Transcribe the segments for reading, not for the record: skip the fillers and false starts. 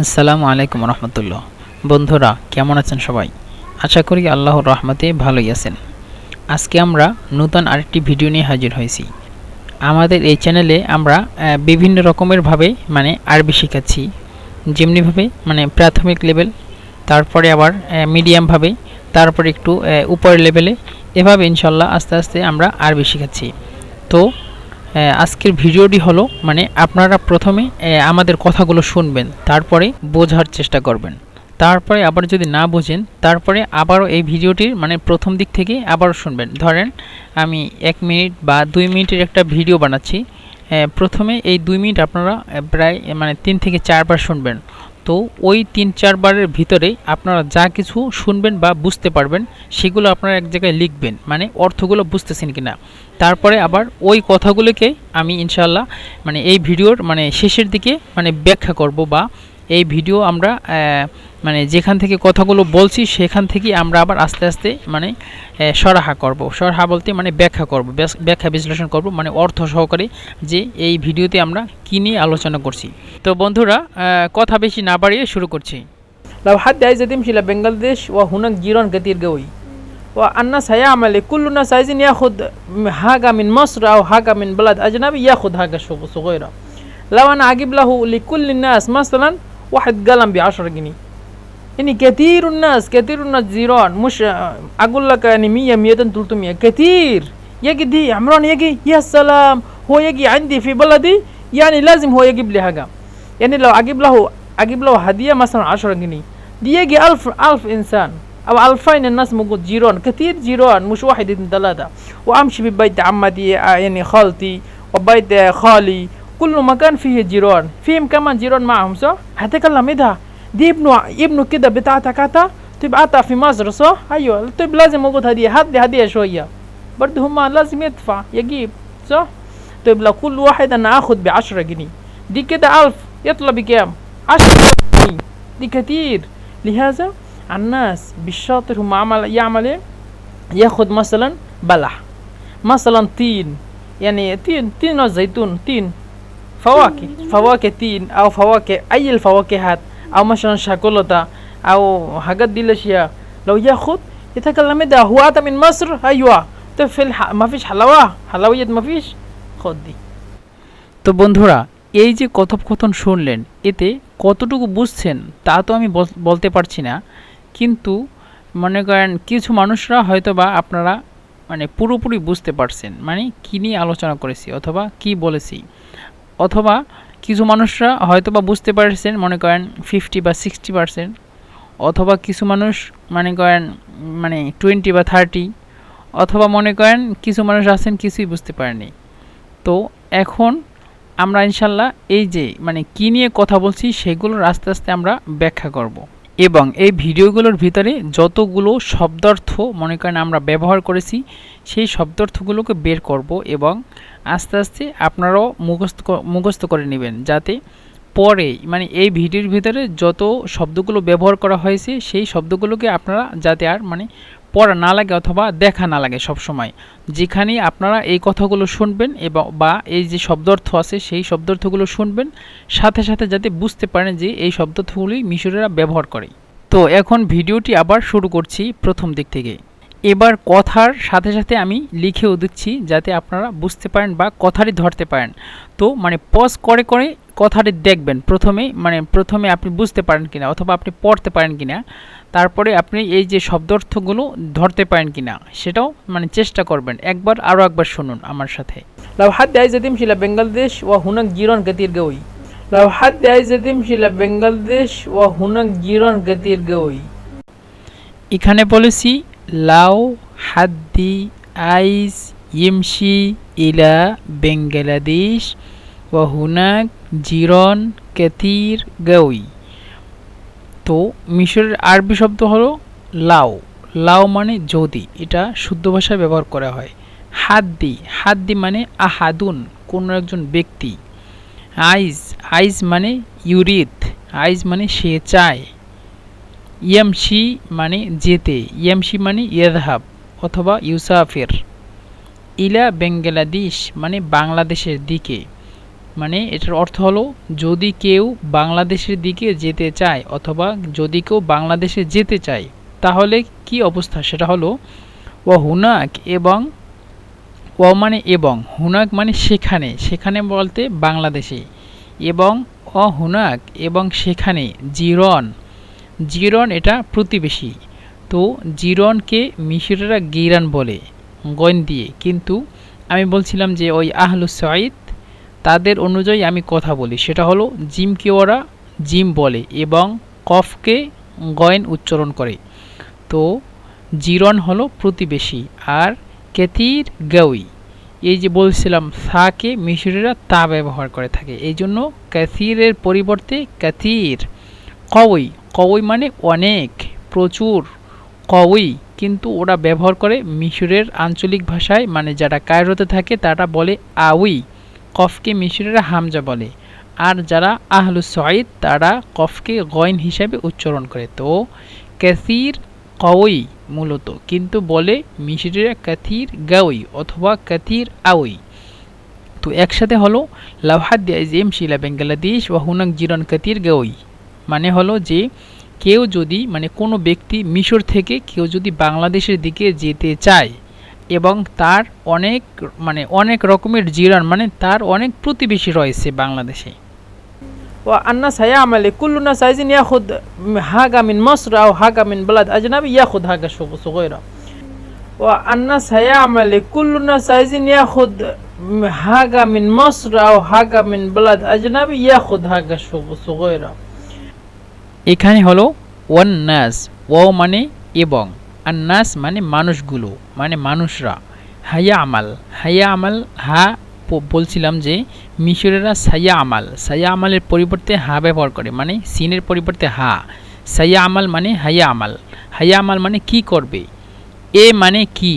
আসসালামু আলাইকুম রহমতুল্লাহ। বন্ধুরা কেমন আছেন সবাই? আশা করি আল্লাহর রহমতে ভালোই আছেন। আজকে আমরা নতুন আরেকটি ভিডিও নিয়ে হাজির হয়েছি। আমাদের এই চ্যানেলে আমরা বিভিন্ন রকমের ভাবে আরবি শেখাচ্ছি। যেমনিভাবে প্রাথমিক লেভেল, তারপরে আবার মিডিয়ামভাবে, তারপরে একটু উপরের লেভেলে, এভাবে ইনশাল্লাহ আস্তে আস্তে আমরা আরবি শেখাচ্ছি। তো আজকের ভিডিওটি হলো আপনারা প্রথমে আমাদের কথাগুলো শুনবেন, তারপরে বোঝার চেষ্টা করবেন। তারপরে আবার যদি না বোঝেন, তারপরে আবারও এই ভিডিওটির প্রথম দিক থেকে আবারও শুনবেন। ধরেন আমি 1 মিনিট বা 2 মিনিটের একটা ভিডিও বানাচ্ছি। প্রথমে এই 2 মিনিট আপনারা প্রায় 3 থেকে 4 বার শুনবেন। তো ওই 3-4 বারের ভিতরে আপনারা যা কিছু শুনবেন বা বুঝতে পারবেন, সেগুলো আপনারা এক জায়গায় লিখবেন, অর্থগুলো বুঝতেছেন কিনা। তারপরে আবার ওই কথাগুলোকে আমি ইনশাআল্লাহ এই ভিডিওর শেষের দিকে ব্যাখ্যা করব, বা এই ভিডিও আমরা যেখান থেকে কথাগুলো বলছি সেখান থেকে আমরা আবার আস্তে আস্তে সরাহা করব। সরাহা বলতে ব্যাখ্যা করব, ব্যাখ্যা বিশ্লেষণ করব, অর্থ সহকারে, যে এই ভিডিওতে আমরা কী নিয়ে আলোচনা করছি। তো বন্ধুরা, কথা বেশি না বাড়িয়ে শুরু করছি। لو حد عايز يمشي لبنجلاديش وهناك جيران كتير قوي والناس هيعمل كل الناس عايزين ياخد حاجة من مصر أو حاجة من بلد أجنبي، ياخد حاجة صغيرة. لو أنا أجيب له لكل الناس مثلا واحد قلم ب10 جنيه، يعني كتير الناس جيران، مش أقول لك يعني 100 200 300 كتير. يجي دي عمران، يجي يا سلام، هو يجي عندي في بلدي، يعني لازم هو يجيب لي حاجة. يعني لو أجيب له هدية مثلا 10 جنيه، دي يجي ألف إنسان أو 2000 الناس موجود، جيران كتير، جيران مش 1 2 3. وأمشي ببيت عمتي يعني خالتي وبيت خالي، كل مكان فيه جيران، فيهم كمان جيران معهم صح؟ هتكلم إيه ده؟ دي ابنه كده بتاعتك أنت تبعتها في مصر صح؟ أيوة، طيب لازم موجود هدية، هات لي هدية شوية، برضه هما لازم يدفع يجيب صح؟ طيب لو كل واحد أنا آخد ب10 جنيه، دي كده 1000 يطلع بكام؟ 10 جنيه، دي كتير. لهذا الناس بالشاطر هم يعمل ايه؟ ياخد مثلا بلح، مثلا تين، يعني تين الزيتون، تين فواكه تين او فواكه، اي الفواكهات، او مثلا شوكولاته او حاجات دي الاشياء. لو ياخد يتكلم ده هو أتى من مصر، ايوه، طفل ما فيش حلويات ما فيش، خد دي. তো বন্ধুরা, এই যে কথোপকথন শুনলেন, এতে কতটুকু বুঝছেন তা তো আমি বলতে পারছি না, কিন্তু মনে করেন কিছু মানুষরা হয়তো বা আপনারা পুরোপুরি বুঝতে পারছেন কী নিয়ে আলোচনা করেছি অথবা কি বলেছি, অথবা কিছু মানুষরা হয়তো বা বুঝতে পারছেন মনে করেন 50 বা 60%, অথবা কিছু মানুষ মনে করেন 20 বা 30, অথবা মনে করেন কিছু মানুষ আছেন কিছুই বুঝতে পারেনি। তো এখন আমরা ইনশাল্লাহ এই যে কী নিয়ে কথা বলছি সেগুলোর আস্তে আস্তে আমরা ব্যাখ্যা করব, এবং এই ভিডিওগুলোর ভিতরে যতগুলো শব্দার্থ মনে করেন আমরা ব্যবহার করেছি সেই শব্দার্থগুলোকে বের করব, এবং আস্তে আস্তে আপনারাও মুখস্থ করে নেবেন, যাতে পরে এই ভিডিওর ভিতরে যত শব্দগুলো ব্যবহার করা হয়েছে সেই শব্দগুলোকে আপনারা যাতে আর পড়া না লাগে অথবা দেখা না লাগে। সব সময় যেখানে আপনারা এই কথাগুলো শুনবেন এবং বা এই যে শব্দার্থ আছে সেই শব্দার্থগুলো শুনবেন, সাথে সাথে যাতে বুঝতে পারেন যে এই শব্দার্থগুলি মিশরীয়রা ব্যবহার করে। তো এখন ভিডিওটি আবার শুরু করছি প্রথম দিক থেকে। এবার কথার সাথে সাথে আমি লিখেও দিচ্ছি যাতে আপনারা বুঝতে পারেন বা কথাটি ধরতে পারেন। তো পজ করে করে কথাটি দেখবেন, প্রথমে আপনি বুঝতে পারেন কিনা অথবা আপনি পড়তে পারেন কিনা, তারপরে আপনি এই যে শব্দার্থগুলো ধরতে পারেন কিনা সেটাও চেষ্টা করবেন। আরও একবার শুনুন আমার সাথে। لو حد عايز تمشي لبنجلاديش وهناك جيران كتير قوي، لو حد عايز تمشي لبنجلاديش وهناك جيران كتير قوي। এখানে বলেছি লাউ হাদ্দি আইজ ইমশি ইলা বাংলাদেশ ওয়া হুনাক জিরন কাতির গাউই। তো মিশরের আরবি শব্দ হলো লাউ। লাউ যদি, এটা শুদ্ধ ভাষায় ব্যবহার করা হয়। হাদ্দি আহাদুন, কোনো একজন ব্যক্তি। আইজ ইউরিদ, আইজ সে চায়। ইয়ামশি যেতে, ইয়ামশি ইয়াদহাব অথবা ইউসাফির। ইলা বাংলাদেশ বাংলাদেশের দিকে। মানে এটার অর্থ হলো যদি কেউ বাংলাদেশের দিকে যেতে চায় অথবা যদি কেউ বাংলাদেশে যেতে চায় তাহলে কি অবস্থা সেটা হলো ও হুনাক এবং ও মানে এবং হুনাক মানে সেখানে সেখানে বলতে বাংলাদেশে এবং ও হুনাক এবং সেখানে জিরন জিরন এটা প্রতিবেশী তো জিরনকে মিশরেরা গিরান বলে গইন দিয়ে কিন্তু আমি বলছিলাম যে ওই আহলুস সাঈদ তাদের অনুযায়ী আমি কথা বলি সেটা হলো জিমকে ওরা জিম বলে এবং কফকে গয়েন উচ্চারণ করে তো জিরন হলো প্রতিবেশী আর কেতির গাউই এই যে বলছিলাম সাকে মিশরীরা তা ব্যবহার করে থাকে এই জন্য কাসিরের পরিবর্তে কাতির কওই কওই মানে অনেক প্রচুর কওই কিন্তু ওরা ব্যবহার করে মিশরের আঞ্চলিক ভাষায় মানে যারা কায়রোতে থাকে তারা বলে আউই কফকে মিশরীরা হামজা বলে আর যারা আহলুস সাঈদ তারা কফকে গয়ন হিসাবে উচ্চারণ করে তো কাসির কওই মূলত কিন্তু বলে মিশরীরা কাথির গাওই অথবা কাথির আওই তো একসাথে হলো লাউহাদ দিয়াজিম শিলা বাংলাদেশ ওয়া হুনাক জিরান কাথির গাওই মানে হলো যে কেউ যদি মানে কোনো ব্যক্তি মিশর থেকে কেউ যদি বাংলাদেশের দিকে যেতে চায় এবং তার অনেক রকমের জিরান মানে তার অনেক প্রতিবেশী রয়েছে বাংলাদেশে والناس هيعمل كل الناس عايزين ياخد حاجة من مصر أو حاجة من بلد أجنبي ياخد حاجة صغيرة والناس هيعمل كل الناس عايزين ياخد حاجة من مصر أو حاجة من بلد أجنبي ياخد حاجة صغيرة এখানে হলো ওয়ান নাস ওয়াও মানে এবং আন্নাস মানে মানুষগুলো মানে মানুষরা হায়া আমাল হা বলছিলাম যে মিশরেরা সাইয়া আমালের পরিবর্তে হা ব্যবহার করে মানে সিনের পরিবর্তে হা সাইয়া আমাল মানে হায়া আমাল মানে কি করবে এ মানে কি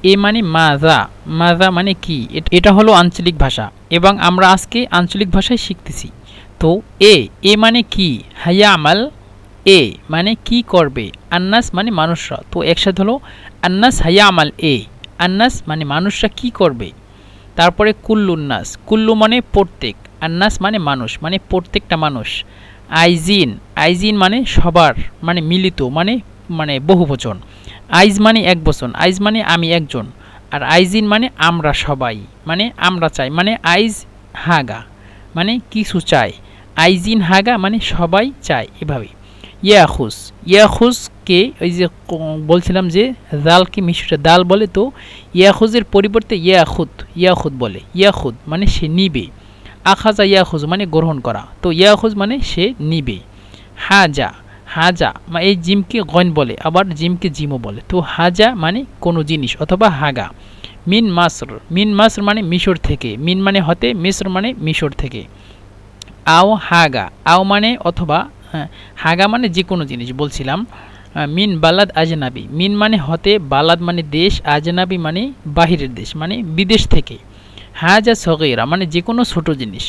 এ মানে মাজা মানে কি এটা হলো আঞ্চলিক ভাষা এবং আমরা আজকে আঞ্চলিক ভাষায় শিখতেছি তো এ মানে কি হায়া আমাল এ মানে কি করবে আন্নাস মানে মানুষরা তো একসাথে হলো আন্নাস হায়া আমাল আন্নাস মানে মানুষরা কি করবে তারপরে কুল্লুন্নাস কুল্লু মানে প্রত্যেক আন্নাস মানে মানুষ মানে প্রত্যেকটা মানুষ আইজিন মানে সবার মানে মিলিত মানে বহুবচন আইজ মানে এক বচন আইজ মানে আমি একজন আর আইজিন মানে আমরা সবাই মানে আমরা চাই মানে আইজ হাগা মানে কিছু চাই আইজিন হাগা মানে সবাই চায় এভাবে ইয়াখুজকে ওই যে বলছিলাম যে দালকে মিশরে দাল বলে তো ইয়াখুজের পরিবর্তে ইয়াখুদ বলে ইয়াখুদ মানে সে নিবে আখাজা ইয়াখুজ মানে গ্রহণ করা তো ইয়াখুজ মানে সে নিবে হাজা এই জিমকে গন বলে আবার জিমকে জিমও বলে তো হাজা মানে কোনো জিনিস অথবা হাগা মিন মাসর মানে মিশর থেকে মিন মানে হতে মিসর মানে মিশর থেকে আও মানে অথবা হাগা মানে যে কোনো জিনিস বলছিলাম মিন বালাদ আজনাবি মিন মানে হতে বালাদ মানে দেশ আজনাবি মানে বাহিরের দেশ মানে বিদেশ থেকে হাজা সগীরা মানে যে কোনো ছোট জিনিস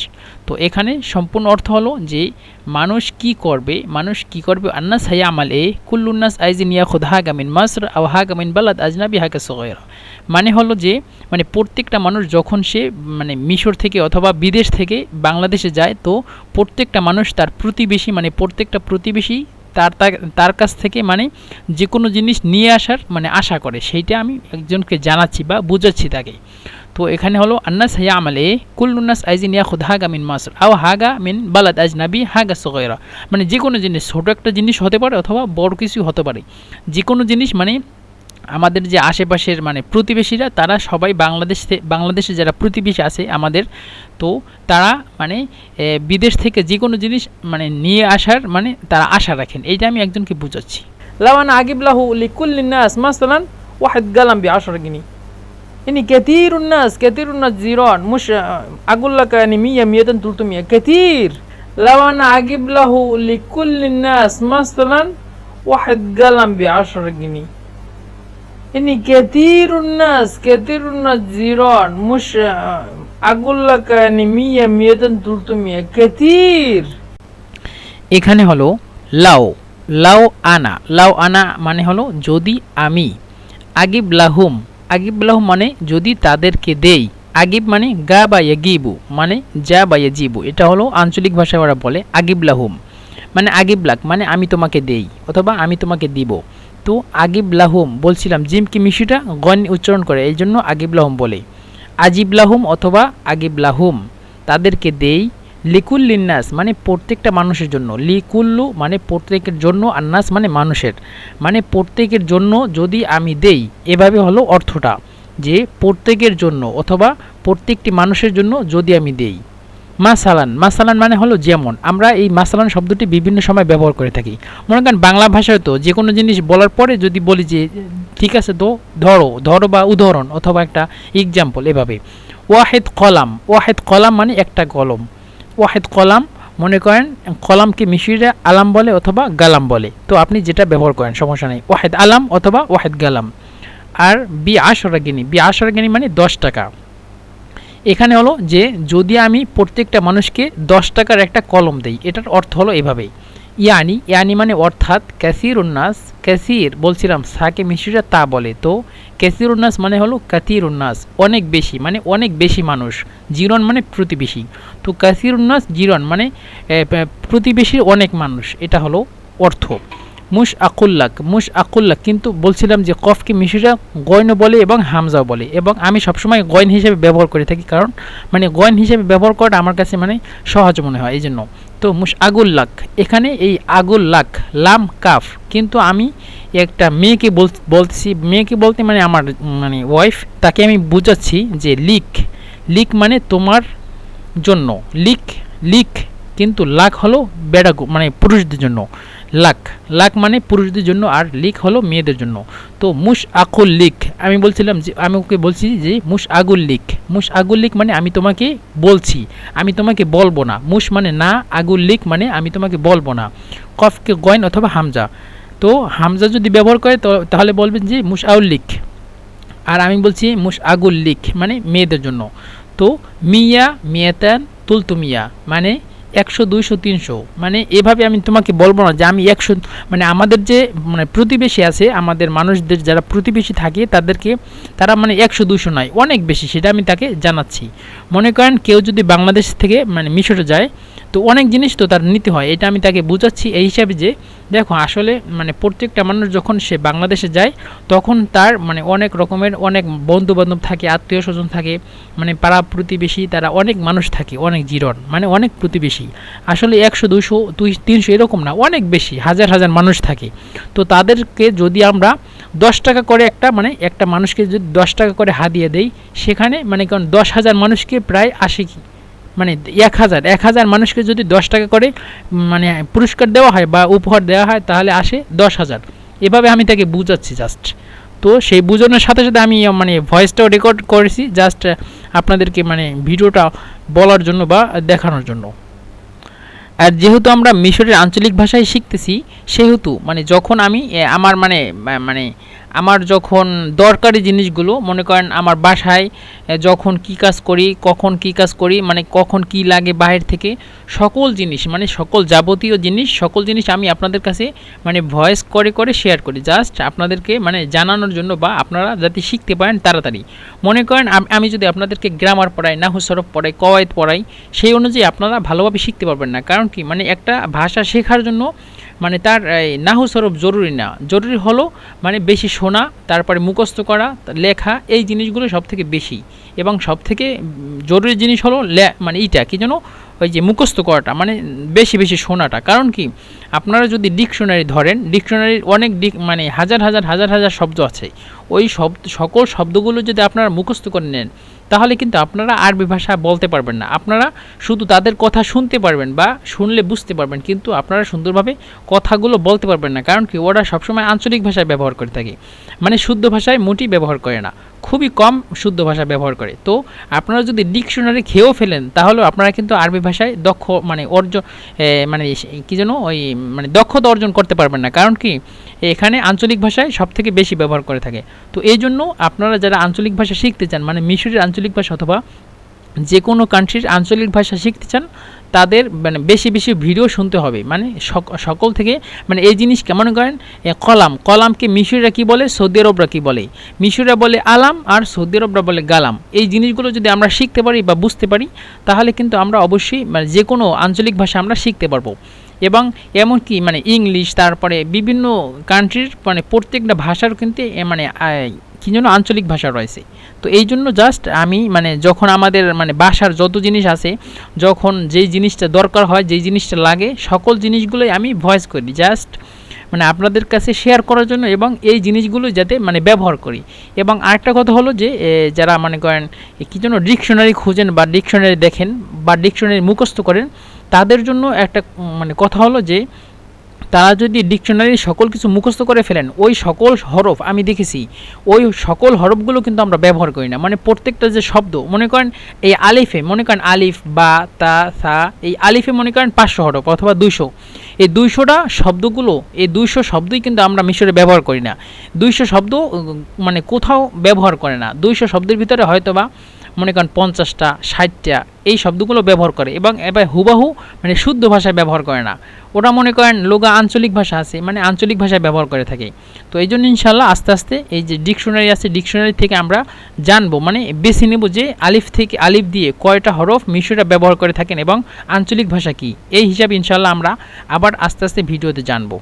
তো এখানে সম্পূর্ণ অর্থ হলো যে মানুষ কি করবে আন্নাস হায়া আমাল কুল্লুন্নাস আইজিন ইয়াখুদ হাগা মিন মাসর আও হাগা মিন বালাদ আজনাবি হাগা সগীরা মানে হলো যে মানে প্রত্যেকটা মানুষ যখন সে মানে মিশর থেকে অথবা বিদেশ থেকে বাংলাদেশে যায় তো প্রত্যেকটা মানুষ তার প্রতিবেশী মানে প্রত্যেকটা প্রতিবেশী তার কাছ থেকে মানে যে কোনো জিনিস নিয়ে আসার মানে আশা করে সেইটা আমি একজনকে জানাচ্ছি বা বুঝাচ্ছি তাকে তো এখানে হলো আন্নাস হায়া আমালে কুল্লুন্নাস আইজিন ইয়াখুদ হাগা মিন মাসর আও হাগা মিন বালাদ আজনাবি হাগা সগীরা মানে যে কোনো জিনিস ছোট একটা জিনিস হতে পারে অথবা বড় কিছু হতে পারে যে কোনো জিনিস মানে আমাদের যে আশেপাশের মানে প্রতিবেশীরা তারা সবাই বাংলাদেশে যারা প্রতিবেশী আছে আমাদের তো তারা মানে বিদেশ থেকে যে কোনো জিনিস মানে নিয়ে আসার মানে তারা আশা রাখেন এইটা আমি একজনকে বুঝাচ্ছি لو أنا أجيب له لكل الناس مثلا واحد قلم ب10 جنيه يعني كثير الناس جيران مش أقول لك يعني 100 200 300 كثير لو أنا أجيب له لكل الناس مثلا واحد قلم ب10 جنيه يعني كثير الناس جيران مش أقول لك يعني 100 200 300 كثير এখানে হলো লাও আনা মানে হলো যদি আমি আগিব লাহুম মানে যদি তাদেরকে দেই আগিব মানে গা বা ইয়াগিবু মানে যা বা ইয়াজিবু, এটা হলো আঞ্চলিক ভাষায় ওরা বলে আগিব লাহুম, মানে আগিব লাক মানে আমি তোমাকে দেই অথবা আমি তোমাকে দিব। তো আগিব লাহুম বলছিলাম জিম কি মিশিটা গণ উচ্চারণ করে, এই জন্য আগিব লাহুম বলে। আজিব লাহুম অথবা আগিব লাহুম তাদেরকে দেই। লিকুল্লিন্নাস মানে প্রত্যেকটা মানুষের জন্য, লিকুল্লু মানে প্রত্যেকের জন্য, আন্নাস মানে মানুষের, মানে প্রত্যেকের জন্য যদি আমি দেই, এভাবে হলো অর্থটা, যে প্রত্যেকের জন্য অথবা প্রত্যেকটি মানুষের জন্য যদি আমি দেই। মাসালান, মাসালান মানে হলো যেমন, আমরা এই মাসালান শব্দটি বিভিন্ন সময় ব্যবহার করে থাকি। মনে করেন বাংলা ভাষায় তো যে কোনো জিনিস বলার পরে যদি বলি যে ঠিক আছে তো ধরো, ধরো বা উদাহরণ অথবা একটা এক্সাম্পল, এভাবে। ওয়াহেদ কলাম, ওয়াহেদ কলাম মানে একটা কলম, ওয়াহেদ কলাম, মনে করেন কলামকে মিশিয়ে আলাম বলে অথবা গালাম বলে, তো আপনি যেটা ব্যবহার করেন সমস্যা নেই, ওয়াহেদ আলাম অথবা ওয়াহেদ গালাম। আর বি আশরাগিনি, বি আশরাগিনি মানে 10 টাকা। এখানে হলো যে যদি আমি প্রত্যেকটা মানুষকে 10 টাকার একটা কলম দেই, এটার অর্থ হলো এভাবে। ইয়ানি, ইয়ানি মানে অর্থাৎ, ক্যাসির উন্নাস, ক্যাসির বলছিলাম সাকে মিশিরা তা বলে, তো ক্যাসির উন্নাস মানে হলো কাতির উন্নাস অনেক বেশি, মানে অনেক বেশি মানুষ, জিরন মানে প্রতিবেশী, তো কাসির উন্নাস জিরন মানে প্রতিবেশী অনেক মানুষ, এটা হলো অর্থ। মুশ আকুল্লাক, মুশ আকুল্লাক কিন্তু বলছিলাম যে কফকে মিশিরা গয়ন বলে এবং হামজাও বলে, এবং আমি সবসময় গয়ন হিসেবে ব্যবহার করে থাকি, কারণ মানে গয়ন হিসেবে ব্যবহার করাটা আমার কাছে মানে সহজ মনে হয় এই জন্য। তো মুশ আগুল্লাক, এখানে এই আগুল্লাক লাম কাফ, কিন্তু আমি একটা মেয়েকে বলতেছি, মেয়েকে বলতে মানে আমার মানে ওয়াইফ, তাকে আমি বুঝাচ্ছি যে লিক, লিক মানে তোমার জন্য, লিক, লিক, কিন্তু লাক হলো বেড়া মানে পুরুষদের জন্য, লাক, লাক মানে পুরুষদের জন্য, আর লিক হলো মেয়েদের জন্য। তো মুশ আকুল লিক, আমি বলছিলাম যে আমি ওকে বলছি যে মুশ আগুল লিক, মুশ আগুল লিক মানে আমি তোমাকে বলছি, আমি তোমাকে বলবো না, মুশ মানে না, আগুল লিক মানে আমি তোমাকে বলবো না, কফকে গয়ন অথবা হামজা, তো হামজা যদি ব্যবহার করে তো তাহলে বলবেন যে মুশ আউল লিক, আর আমি বলছি মুশ আগুল লিক মানে মেয়েদের জন্য। তো মিয়া মিয়াতান তুলতুমিয়া মানে 100 200 300, মানে এভাবে আমি তোমাকে বলবো না যে আমি 100, মানে আমাদের যে মানে প্রতিবেশী আছে, আমাদের মানুষদের যারা প্রতিবেশী থাকে তাদেরকে, তারা মানে 100 200 নয়, অনেক বেশি, সেটা আমি তাকে জানাচ্ছি। মনে করেন কেউ যদি বাংলাদেশ থেকে মানে মিশরে যায়, তো অনেক জিনিস তো তার নিতে হয়, এটা আমি তাকে বোঝাচ্ছি এই হিসাবে যে দেখো আসলে মানে প্রত্যেকটা মানুষ যখন সে বাংলাদেশে যায় তখন তার মানে অনেক রকমের অনেক বন্ধু বান্ধব থাকে, আত্মীয় স্বজন থাকে, মানে পাড়া প্রতিবেশী, তারা অনেক মানুষ থাকে, অনেক জিরন মানে অনেক প্রতিবেশী, আসলে 100 200 300 এরকম না, অনেক বেশি, হাজার হাজার মানুষ থাকে। তো তাদেরকে যদি আমরা 10 টাকা করে একটা মানে একটা মানুষকে যদি 10 টাকা করে হাদিয়া দেই, সেখানে মানে কারণ 10,000 মানুষকে প্রায় 80 মানে 1000 মানুষকে যদি 10 টাকা করে মানে পুরস্কার দেওয়া হয় বা উপহার দেওয়া হয়, তাহলে আসে 10,000, এভাবে আমি তাকে বুঝাচ্ছি জাস্ট। তো সেই বোঝানোর সাথে সাথে আমি মানে ভয়েসটাও রেকর্ড করেছি জাস্ট আপনাদেরকে মানে ভিডিওটা বলার জন্য বা দেখানোর জন্য। আর যেহেতু আমরা মিশরের আঞ্চলিক ভাষায় শিখতেছি, সেহেতু মানে যখন আমি আমার মানে মানে আমার যখন দরকারি জিনিসগুলো, মনে করেন আমার বাসায় যখন কি কাজ করি, কখন কি কাজ করি, মানে কখন কি লাগে বাইরে থেকে, সকল জিনিস মানে সকল যাবতীয় জিনিস, সকল জিনিস আমি আপনাদের কাছে মানে ভয়েস করে করে শেয়ার করি, জাস্ট আপনাদেরকে মানে জানানোর জন্য বা আপনারা যাতে শিখতে পারেন তাড়াতাড়ি। মনে করেন আমি যদি আপনাদেরকে গ্রামার পড়াই, নাহু সরফ পড়াই, কওয়ায়েদ পড়াই, সেই অনুযায়ী আপনারা ভালোভাবে শিখতে পারবেন না, কারণ কি মানে একটা ভাষা শেখার জন্য মানে তার নাহু সরফ জরুরি না, জরুরি হলো মানে বেশি শোনা, তারপরে মুখস্থ করা, লেখা, এই জিনিসগুলো সবথেকে বেশি, এবং সবথেকে জরুরি জিনিস হলো মানে এইটা কি যেন, ওই যে মুখস্থ করাটা, মানে বেশি বেশি শোনাটা। কারণ কি আপনারা যদি ডিকশনারি ধরেন, ডিকশনারির অনেক মানে হাজার হাজার শব্দ আছে, ওই সকল শব্দগুলো যদি আপনারা মুখস্থ করে নেন, তাহলে কিন্তু আপনারা আরবি ভাষা বলতে পারবেন না, আপনারা শুধু তাদের কথা শুনতে পারবেন বা শুনলে বুঝতে পারবেন, কিন্তু আপনারা সুন্দরভাবে কথাগুলো বলতে পারবেন না, কারণ কি ওরা সবসময় আঞ্চলিক ভাষায় ব্যবহার করে থাকে, মানে শুদ্ধ ভাষায় মোটেই ব্যবহার করে না, খুবই কম শুদ্ধ ভাষা ব্যবহার করে। তো আপনারা যদি ডিকশনারি খেয়েও ফেলেন, তাহলেও আপনারা কিন্তু আরবি ভাষায় দক্ষ মানে অর্জন মানে কী যেন ওই মানে দক্ষতা অর্জন করতে পারবেন না, কারণ কি এখানে আঞ্চলিক ভাষায় সবথেকে বেশি ব্যবহার করে থাকে। তো এই জন্য আপনারা যারা আঞ্চলিক ভাষা শিখতে চান, মানে মিশরের আঞ্চলিক ভাষা অথবা যে কোনো কান্ট্রির আঞ্চলিক ভাষা শিখতে চান, তাদের মানে বেশি বেশি ভিডিও শুনতে হবে, মানে সকল থেকে মানে এই জিনিস কেমন করেন কলামকে মিশরীরা কি বলে, সৌদি আরবরা কি বলে, মিশরীরা বলে আলাম আর সৌদি আরবরা বলে গালাম। এই জিনিসগুলো যদি আমরা শিখতে পারি বা বুঝতে পারি তাহলে কিন্তু আমরা অবশ্যই মানে যে কোনো আঞ্চলিক ভাষা আমরা শিখতে পারবো। এবং এমনকি মানে ইংলিশ, তারপরে বিভিন্ন কান্ট্রির মানে প্রত্যেকটা ভাষার কিন্তু মানে কী যেন আঞ্চলিক ভাষা রয়েছে। তো এই জন্য জাস্ট আমি মানে যখন আমাদের মানে বাসার যত জিনিস আছে, যখন যেই জিনিসটা দরকার হয়, যেই জিনিসটা লাগে, সকল জিনিসগুলোই আমি ভয়েস করি জাস্ট মানে আপনাদের কাছে শেয়ার করার জন্য, এবং এই জিনিসগুলো যাতে মানে ব্যবহার করি। এবং আরেকটা কথা হলো যে যারা মনে করেন কী জন্য ডিকশনারি খুঁজেন বা ডিকশনারি দেখেন বা ডিকশনারি মুখস্থ করেন, তাদের জন্য একটা মানে কথা হলো যে তারা যদি ডিকশনারি সকল কিছু মুখস্থ করে ফেলেন, ওই সকল হরফ আমি দেখেছি ওই সকল হরফগুলো কিন্তু আমরা ব্যবহার করি না। মানে প্রত্যেকটা যে শব্দ মনে করেন এই আলিফে, মনে করেন আলিফ বা তা সা, এই আলিফে মনে করেন 500 হরফ অথবা 200, এই 200টা শব্দগুলো, এই 200 শব্দই কিন্তু আমরা মিশরে ব্যবহার করি না। 200 শব্দ মানে কোথাও ব্যবহার করে না। 200 শব্দের ভিতরে হয়তোবা মনে করেন 50টা 60টা এই শব্দগুলো ব্যবহার করে, এবং এবার হুবাহু মানে শুদ্ধ ভাষায় ব্যবহার করে না। ওটা মনে করেন লোগা আঞ্চলিক ভাষা আছে, মানে আঞ্চলিক ভাষায় ব্যবহার করে থাকে। তো এই জন্য ইনশাল্লাহ আস্তে আস্তে এই যে ডিকশনারি আছে, ডিকশনারি থেকে আমরা জানবো, মানে বেছে নেব যে আলিফ দিয়ে কয়টা হরফ মিশরা ব্যবহার করে থাকেন এবং আঞ্চলিক ভাষা কি, এই হিসাবে ইনশাল্লাহ আমরা আবার আস্তে আস্তে ভিডিওতে জানবো।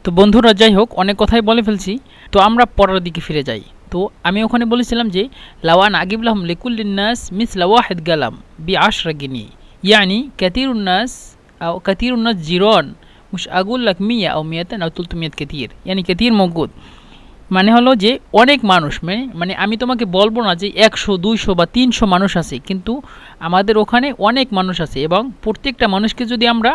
তো বন্ধুরা যাই হোক, অনেক কথাই বলে ফেলছি, তো আমরা পড়ার দিকে ফিরে যাই। তো আমি ওখানে বলেছিলাম যে লাওয়ান আগিবলাহম লিকুল্লিন্নাস মিস লাওয়াহিদ গালাম বি আশরাগিনি, ইয়ানি কাতিরুন্নাস أو كثير الناس جيران مش أقول لك 100 أو 200 أو 300 كثير يعني كثير موجود। মানে হলো যে অনেক মানুষ, মানে আমি তোমাকে বলবো না যে 100 200 বা 300 মানুষ আছে, কিন্তু আমাদের ওখানে অনেক মানুষ আছে, এবং প্রত্যেকটা মানুষকে যদি আমরা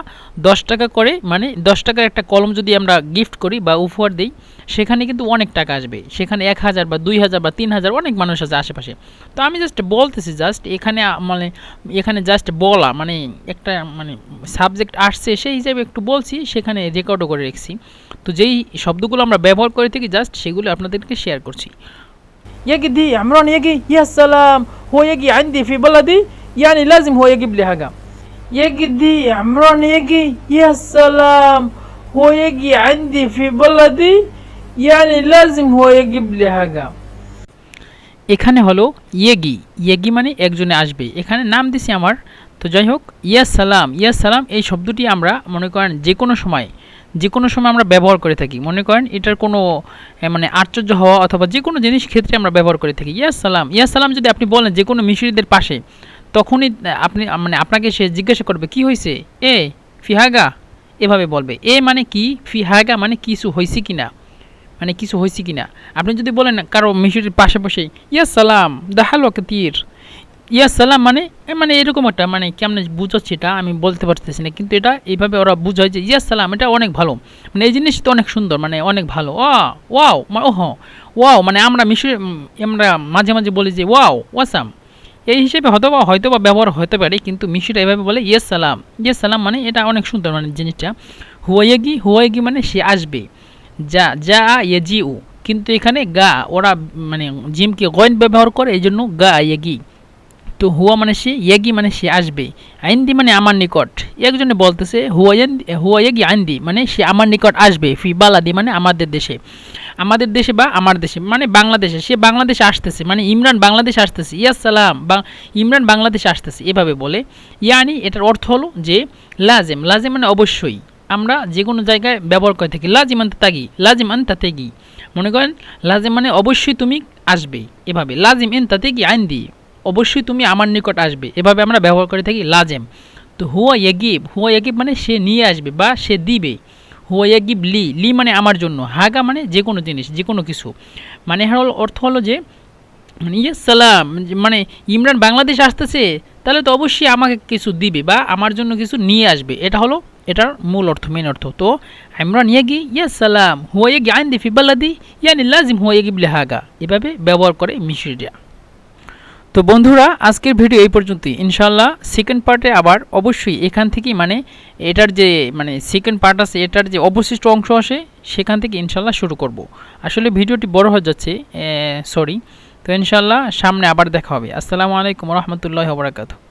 10 টাকা করে মানে 10 টাকার একটা কলম যদি আমরা গিফট করি বা উপহার দিই, সেখানে কিন্তু অনেক টাকা আসবে। সেখানে 1000 বা 2000 বা 3000 অনেক মানুষ আছে আশেপাশে। তো আমি জাস্ট বলতেছি, জাস্ট এখানে মানে এখানে জাস্ট বলা মানে একটা মানে সাবজেক্ট আসছে সেই হিসাবে একটু বলছি, সেখানে রেকর্ডও করে রেখেছি। তো যেই শব্দগুলো আমরা ব্যবহার করে থাকি জাস্ট সেগুলো আপনাদেরকে শেয়ার করছি। يجي دي عمران يجي يا سلام هو يجي عندي في بلدي يعني لازم هو يجيب لي حاجة. يجي دي عمران يجي يا سلام هو يجي عندي في بلدي يعني لازم هو يجيب لي حاجة. এখানে হলো ইয়েগি মানে একজনে আসবে, এখানে নাম দিছি আমার। তো যাই হোক, ইয়া সালাম এই শব্দটি আমরা মনে করেন যে কোনো সময় আমরা ব্যবহার করে থাকি। মনে করেন এটার কোনো মানে আশ্চর্য হওয়া অথবা যে কোনো জিনিস ক্ষেত্রে আমরা ব্যবহার করে থাকি। ইয়া সালাম যদি আপনি বলেন যে কোনো মিশরীদের পাশে, তখনই আপনি মানে আপনাকে সে জিজ্ঞাসা করবে কি হয়েছে, এ ফিহাগা, এভাবে বলবে। এ মানে কি, ফিহাগা মানে কিছু হয়েছে কিনা, মানে কিছু হয়েছে কিনা। আপনি যদি বলেন কারো মিশরীর পাশে বসে ইয়া সালাম দাহাল ওয়াকাতির, ইয়া সালাম মানে মানে এরকম একটা মানে কেমন বুঝাচ্ছি এটা আমি বলতে পারতেছি না, কিন্তু এটা এইভাবে ওরা বুঝায় যে ইয়া সালাম এটা অনেক ভালো, মানে এই জিনিসটা অনেক সুন্দর, মানে অনেক ভালো। ওয়াও ওয়াও মানে আমরা আমরা মাঝে মাঝে বলি যে ওয়াসাম, এই হিসেবে হয়তোবা ব্যবহার হতে পারে, কিন্তু মিশিরা এভাবে বলে ইয়া সালাম মানে এটা অনেক সুন্দর মানে জিনিসটা। হুয়াইগি মানে সে আসবে, যা ইয়েজিউ, কিন্তু এখানে গা ওরা মানে জিমকে গয়েন ব্যবহার করে, এই জন্য গা ইয়েগি। তো হুয়া মানে সে, ইয়েগি মানে সে আসবে, আইন্দি মানে আমার নিকট। একজনে বলতেছে হুয়াইগি আইন্দি মানে সে আমার নিকট আসবে, ফি বালাদি মানে আমাদের দেশে বা আমার দেশে মানে বাংলাদেশে, সে বাংলাদেশে আসতেছে, মানে ইমরান বাংলাদেশে আসতেছে, ইয়া সালাম বা ইমরান বাংলাদেশে আসতেছে, এভাবে বলে। ইয়ানি এটার অর্থ হলো যে লাজেম মানে অবশ্যই, আমরা যে কোনো জায়গায় ব্যবহার করে থাকি। লাজিম আনতা তেগি, মনে করেন লাজিম মানে অবশ্যই তুমি আসবে, এভাবে। লাজিম আনতা তেগি আইন্দি, অবশ্যই তুমি আমার নিকট আসবে, এভাবে আমরা ব্যবহার করে থাকি লাজেম। তো হুয়া ইয়াগিব মানে সে নিয়ে আসবে বা সে দিবে। হুয়া ইয়াগিব লি মানে আমার জন্য, হাগা মানে যে কোনো জিনিস, যে কোনো কিছু, মানে অর্থ হলো যে ইয়া সালাম মানে ইমরান বাংলাদেশ আসতেছে, তাহলে তো অবশ্যই আমাকে কিছু দিবে বা আমার জন্য কিছু নিয়ে আসবে, এটা হলো এটার মূল অর্থ, মেন অর্থ। তো ইমরান ইয়াগি ইয়া সালাম হুয়া ইয়াগি আইন্দি ফি বালাদি ইয়ানি লাজিম হুয়া ইয়াগিব লি হাগা, এভাবে ব্যবহার করে মিশরীরা। তো বন্ধুরা আজকের ভিডিও এই পর্যন্তই। ইনশাল্লাহ সেকেন্ড পার্টে আবার অবশ্যই এখান থেকেই মানে এটার যে মানে সেকেন্ড পার্ট আছে, এটার যে অবশিষ্ট অংশ আসে সেখান থেকে ইনশাল্লাহ শুরু করব। আসলে ভিডিওটি বড় হয়ে যাচ্ছে, সরি। তো ইনশাল্লাহ সামনে আবার দেখা হবে। আসসালামু আলাইকুম ওয়া রাহমাতুল্লাহি ওয়া বারাকাতুহু।